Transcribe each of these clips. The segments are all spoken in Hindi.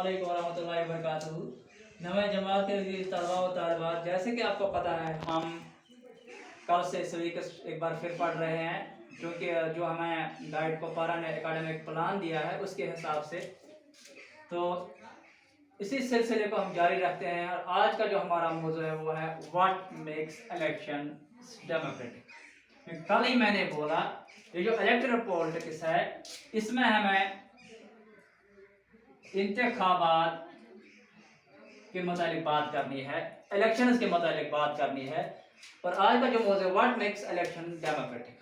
अस्सलामुअलैकुम वरहमतुल्लाहि वबरकातुहू। नवे जमात के तलबा व तालिबात, जैसे कि आपको पता है हम कल से इस वीक एक बार फिर पढ़ रहे हैं, क्योंकि जो हमें गाइड को पारा ने एकेडमिक प्लान दिया है उसके हिसाब से। तो इसी सिलसिले को हम जारी रखते हैं और आज का जो हमारा मौजू है वो है व्हाट मेक्स इलेक्शन डेमोक्रेटिक। कल ही मैंने बोला ये जो इलेक्टोरल पॉलिटिक्स है इसमें हमें इंतखाबात के मुतालिक बात करनी है, इलेक्शंस के मुतालिक बात करनी है। और आज का जो मौजू है व्हाट मेक्स इलेक्शन डेमोक्रेटिक।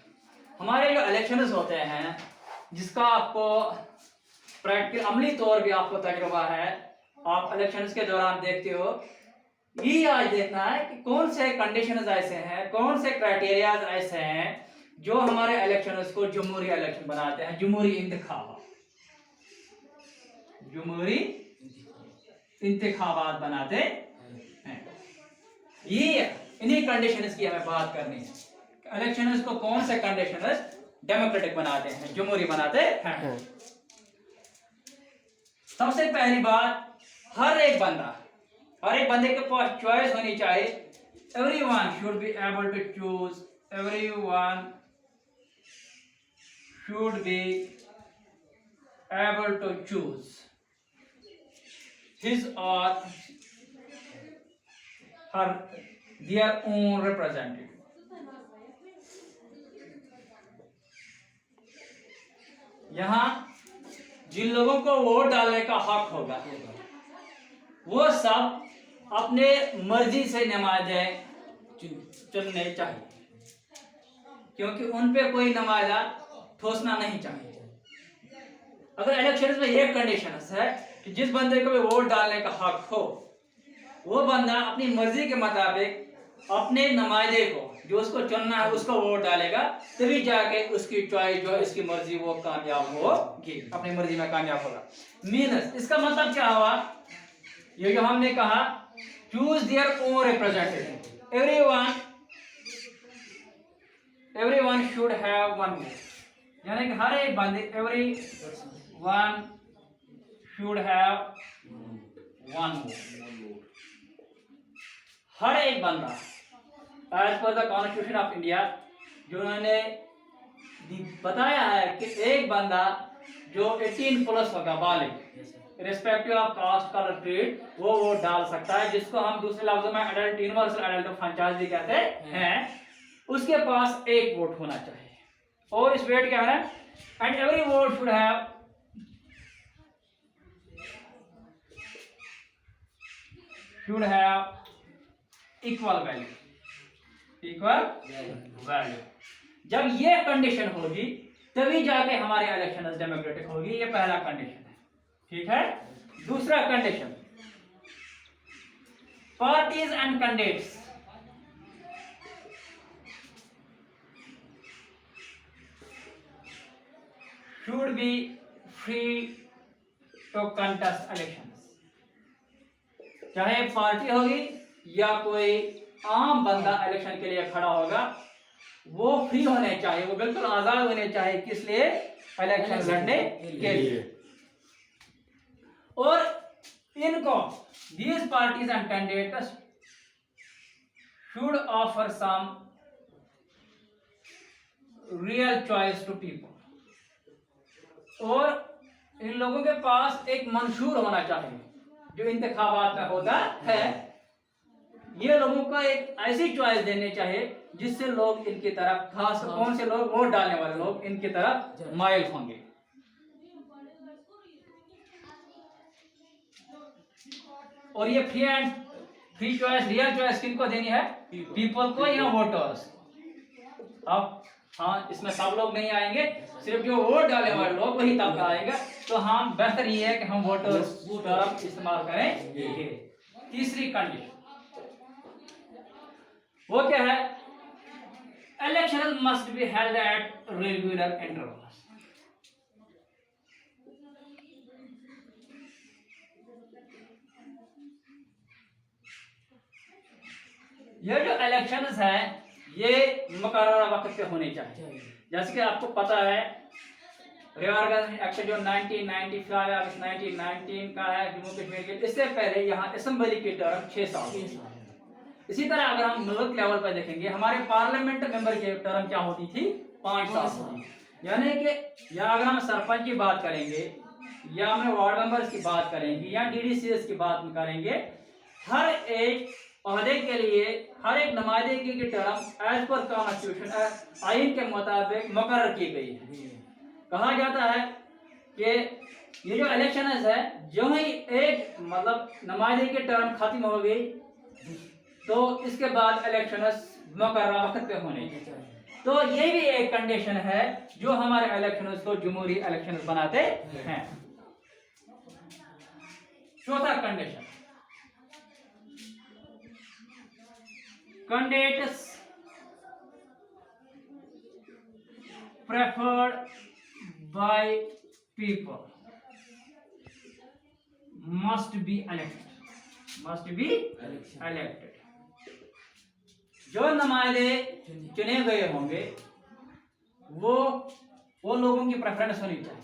हमारे जो इलेक्शंस होते हैं जिसका आपको प्रैक्टिकल अमली तौर भी आपको तजुर्बा है, आप इलेक्शंस के दौरान देखते हो। ये आज देखना है कि कौन से कंडीशंस ऐसे हैं, कौन से क्राइटेरिया ऐसे हैं जो हमारे इलेक्शंस को जमहूरी इलेक्शन बनाते हैं, जमहूरी इंतखाबात, जमहूरी इंतखाबात बनाते हैं। ये इन्हीं कंडीशंस की हमें बात करनी है। इलेक्शंस को कौन से कंडीशंस डेमोक्रेटिक बनाते हैं, जमहूरी बनाते हैं। सबसे पहली बात, हर एक बंदे के पास चॉइस होनी चाहिए। Everyone should be able to choose, everyone should be able to choose his or her their own representative। यहाँ जिन लोगों को वोट डालने का हक होगा वो सब अपने मर्जी से नुमाइंदे चुनने चाहिए, क्योंकि उन पे कोई नुमाइंदा ठोसना नहीं चाहिए। अगर इलेक्शन में एक कंडीशन है कि जिस बंदे को भी वोट डालने का हक हो वो बंदा अपनी मर्जी के मुताबिक अपने नुमाइंदे को जो उसको चुनना है उसको वोट डालेगा, तभी जाके उसकी चॉइस जो है उसकी मर्जी वो कामयाब होगी, अपनी मर्जी में कामयाब होगा। मीन्स इसका मतलब क्या हुआ, ये जो हमने कहा choose their own representative, everyone should have one vote, यानी कि हर एक बंदे everyone should have one vote। हर एक बंदा as per the constitution of India जो उन्होंने बताया है कि एक बंदा जो 18 प्लस होगा बालिग respective of cast colour creed वो वोट डाल सकता है, जिसको हम दूसरे लफ्जों में एडल्ट यूनिवर्सल एडल्ट फ्रेंचाइज भी कहते हैं। उसके पास एक वोट होना चाहिए और इस वेट क्या है, and every vote should have should have equal value। जब ये कंडीशन होगी तभी जाके हमारे इलेक्शन डेमोक्रेटिक होगी। ये पहला कंडीशन है, ठीक है। दूसरा condition, parties and candidates should be free to contest elections। चाहे पार्टी होगी या कोई आम बंदा इलेक्शन के लिए खड़ा होगा वो फ्री होने चाहिए, वो बिल्कुल आजाद होने चाहिए, किस लिए, इलेक्शन लड़ने के लिए। और इनको these parties and candidates should offer some real choice to people. और इन लोगों के पास एक मंशूर होना चाहिए जो इंतखाबात में होता है। ये लोगों को एक ऐसी चॉइस देनी चाहिए जिससे लोग इनकी तरफ, खास कौन से लोग, वोट डालने वाले लोग इनकी तरफ माइल होंगे। और ये फ्री चॉइस, रियल चॉइस किनको देनी है, पीपल को या वोटर्स। अब हाँ, इसमें सब लोग नहीं आएंगे, सिर्फ जो वोट डालने वाले लोग वही तब आएगा। तो हम बेहतर ये है कि हम वोटर्स तरफ इस्तेमाल करें। तीसरी कंडीशन वो क्या है, election must be held at regular intervals. ये जो इलेक्शंस है ये मुकर्रर वक्त पे होने चाहिए। जैसे कि आपको पता है रिऑर्गेनाइजेशन एक्ट जो 1995 अगस्त 1919 का है जम्मू कश्मीर के, इससे पहले यहाँ असेंबली की टर्म 6 साल। इसी तरह अगर हम मुल्क लेवल पर देखेंगे, हमारे पार्लियामेंट मेंबर की टर्म क्या होती थी, 5 साल। यानी कि या अगर हम सरपंच की बात करेंगे, या हम वार्ड मेंबर्स की बात करेंगे, या डीडीसीएस की बात करेंगे, हर एक ओहदे के लिए हर एक नुमाइंदगी की टर्म एज पर कॉन्स्टिट्यूशन आइन के मुताबिक मुकर्रर की गई है। कहा जाता है कि ये जो इलेक्शन है, जो ही एक मतलब नुमाइंदगी की टर्म खत्म हो गई तो इसके बाद इलेक्शन मुकर्रर वक्त पे होने चाहिए। तो ये भी एक कंडीशन है जो हमारे इलेक्शन को जमहूरी इलेक्शन बनाते हैं। चौथा condition, candidates preferred by people must be elected। जो नुमाइंदे चुने गए होंगे वो लोगों की प्रेफरेंस होनी चाहिए।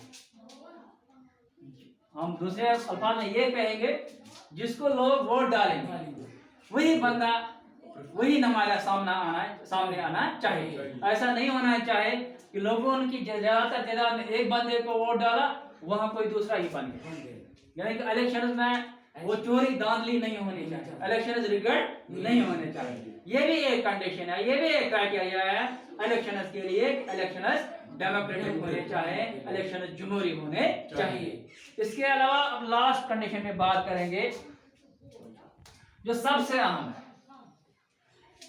हम दूसरे अल्फाज में ये कहेंगे, जिसको लोग वोट डालेंगे वही बंदा वही नुमाइंदा सामने आना चाहिए। ऐसा नहीं होना चाहिए कि लोगों की ज्यादातर तादाद में एक बंदे को वोट डाला, वहां कोई दूसरा ही बन गया। यानी कि इलेक्शन में वो चोरी धांधली नहीं होनी चाहिए, इलेक्शन रिगर्ड नहीं होने चाहिए। ये भी एक कंडीशन है, ये भी एक क्राइटेरिया है इलेक्शन के लिए। इलेक्शन डेमोक्रेटिक होने चाहिए, इलेक्शन जमहूरी होने चाहिए। इसके अलावा अब लास्ट कंडीशन में बात करेंगे जो सबसे अहम है।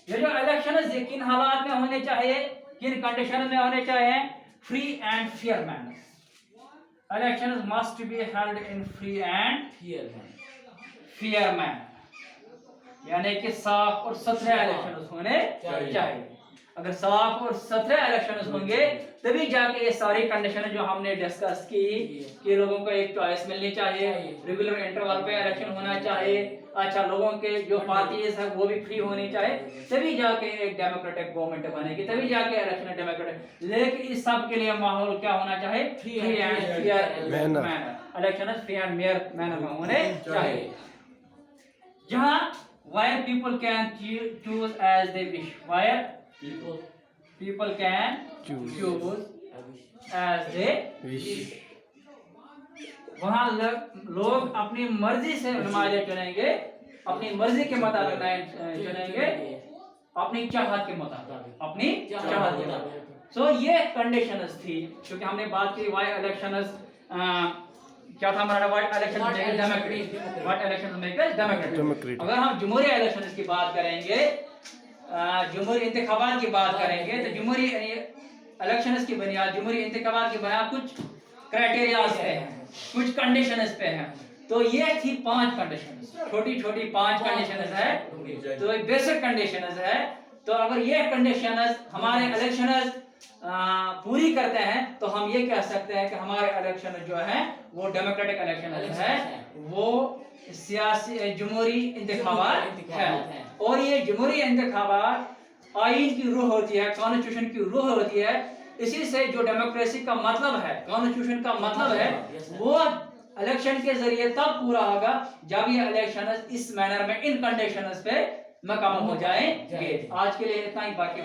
ये जो इलेक्शन किन हालात में होने चाहिए, किन कंडीशन में होने चाहिए, free and fair manner. Election must be held in free and fair manner, यानी कि साफ और सुथरे इलेक्शन होने चाहिए। अगर साफ और सुथरे इलेक्शन होंगे तभी जाके ये सारी कंडीशन जो हमने डिस्कस की कि लोगों को एक चॉइस मिलनी चाहिए, रेगुलर इंटरवल पे इलेक्शन होना चाहिए, अच्छा लोगों के जो पार्टीज है वो भी फ्री होनी चाहिए, तभी जाके एक डेमोक्रेटिक गवर्नमेंट बनेगी, तभी जाके इलेक्शन डेमोक्रेटिक। लेकिन इस सब के लिए माहौल क्या होना चाहिए, free and fair manner. Election free and fair manner में होने चाहिए, जहां where people can choose as they wish, where people can choose as they wish। वहाँ लोग अपनी मर्जी से नुमाइंदे चुनेंगे, अपनी मर्जी के मुताबिक चुनेंगे, अपनी चाहत के मुताबिक, अपनी चाहत के मुताबिक। सो ये कंडीशंस थी, क्योंकि हमने बात की वाई इलेक्शन क्या था हमारा, व्हाट इलेक्शन डेमोक्रेटिक। अगर हम जमहूरी इलेक्शन की बात करेंगे, जमहूरी इंतखाबात की बात करेंगे, तो जमहूरी इलेक्शन की बुनियाद, जमहूरी इंतखाबात की बुनियाद कुछ क्राइटेरिया पे है, कुछ कंडीशंस पे है। तो ये थी 5 कंडीशन, छोटी छोटी 5 कंडीशन है, तो बेसिक कंडीशन है। तो अगर ये कंडीशन हमारे इलेक्शन पूरी करते हैं तो हम ये कह सकते हैं कि हमारे इलेक्शन जो है वो डेमोक्रेटिक इलेक्शन है, वो सियासी जमहूरी इंतखाबात है। और ये जमहूरी इंतखाबात आइन की रूह होती है, कॉन्स्टिट्यूशन की रूह होती है। इसी से जो डेमोक्रेसी का मतलब है, कॉन्स्टिट्यूशन का मतलब है, वो इलेक्शन के जरिए तब पूरा होगा जब ये इलेक्शन इस मैनर में इन कंडीशंस पे मुकम्मल हो जाएंगे। आज के लिए इतना ही, बाकी